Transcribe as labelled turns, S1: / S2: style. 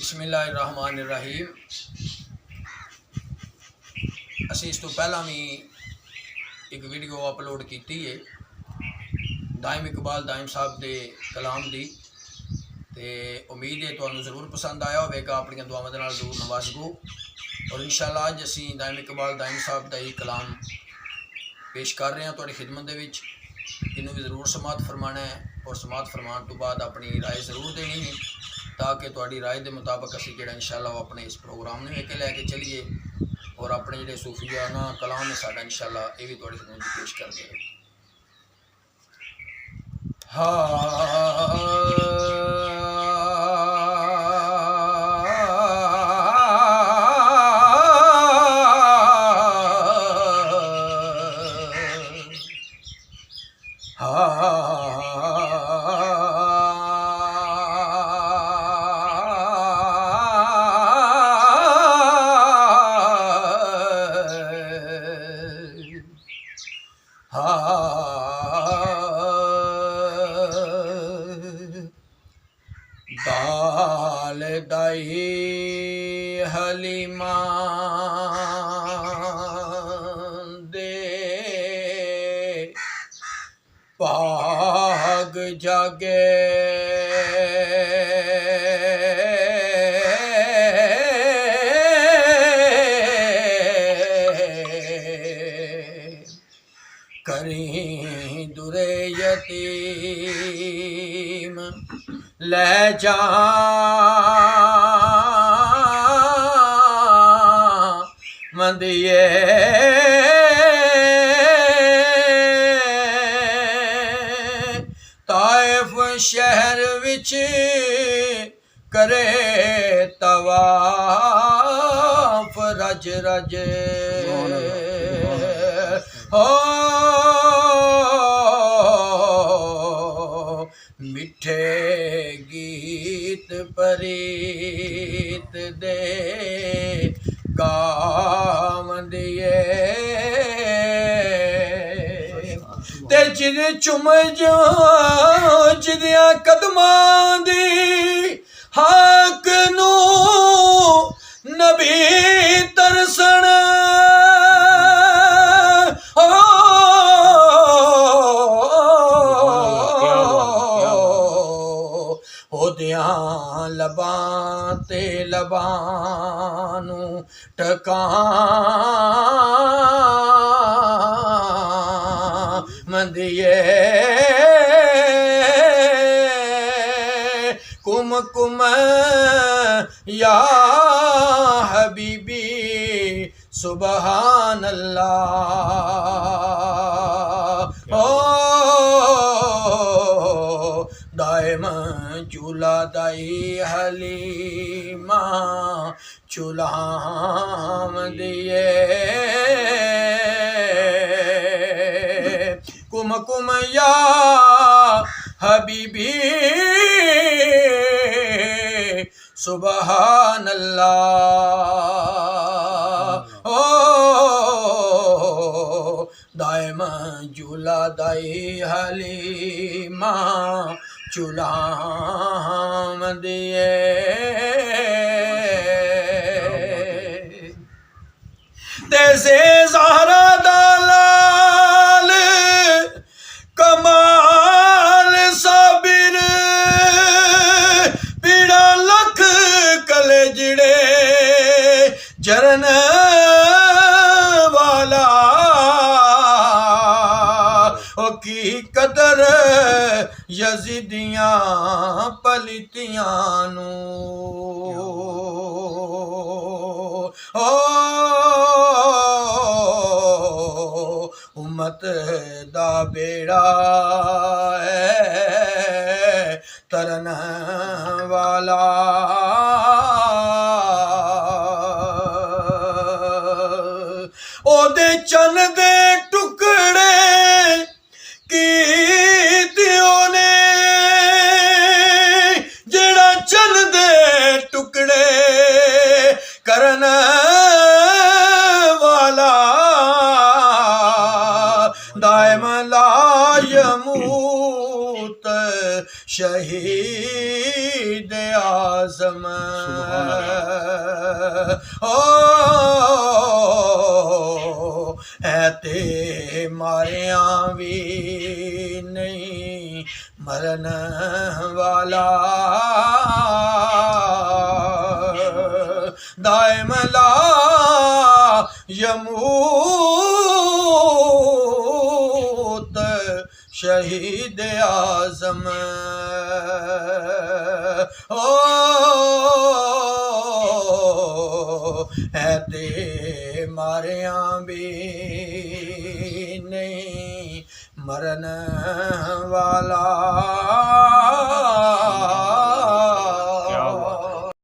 S1: बिस्मिल्लाहिर्रहमानिर्रहीम। असी इस तो पहला भी एक वीडियो अपलोड की है दाइम इकबाल दाइम साहब के कलाम की। तो उम्मीद है तुहानू जरूर पसंद आया होगा, अपन दुआवां दे नाल जरूर नवाजगो। और इंशाअल्लाह अज असी दाइम इकबाल दाइम साहब का ही कलाम पेश कर रहे हैं तुहाडी खिदमत दे विच। इनू भी जरूर समात फरमाना है और समात फरमान तो बाद अपनी राय जरूर देनी है, ताकि तुहाडी राय के मुताबिक असी जो इंशाअल्लाह अपने इस प्रोग्राम में एक लैके चलीए और अपने जो सूफियाना कलाम है साडा इंशाअल्लाह ये भी तुहाडी खिदमत में पेश कर दे। बाल दाई हलीमा दे भाग जागे करी दुरे यतीम ले जा मंदिए ताइफ शहर विच करे तवाफ रज रज हो मिठे गीत परीत दे गावंदिए ते जिन चुम जो जिदिया कदमां दी हक नू नबी तरसण लबां ते लबां नू टकावंदिए कुम कुम या हबीबी सुबहान अल्लाह। ओ दाइम चूल्हा दाई हलीमा चूल्हाम दिए कुम कुम या हबीबी सुबहान अल्लाह। ओ दाइम चूल्हा दाई हलीमा चूल्हाम दिए देसे ज़हरा दालाल कमाल साबिर पीड़ा लख कले जिड़े जरन वाला ओ की कदर यजीदियां पलितियां नू ओ उम्मत दा बेड़ा है तरन वाला ओदे चन दे टुकड़े की चन दे टुकड़े करन वाला दाइम ला यमूत शहीद आज़म आजम ओ ऐते मारिया भी नहीं मरन वाला दायम ला यमूत शहीद आजम ओ ऐते मारिया भी नहीं मरन वाला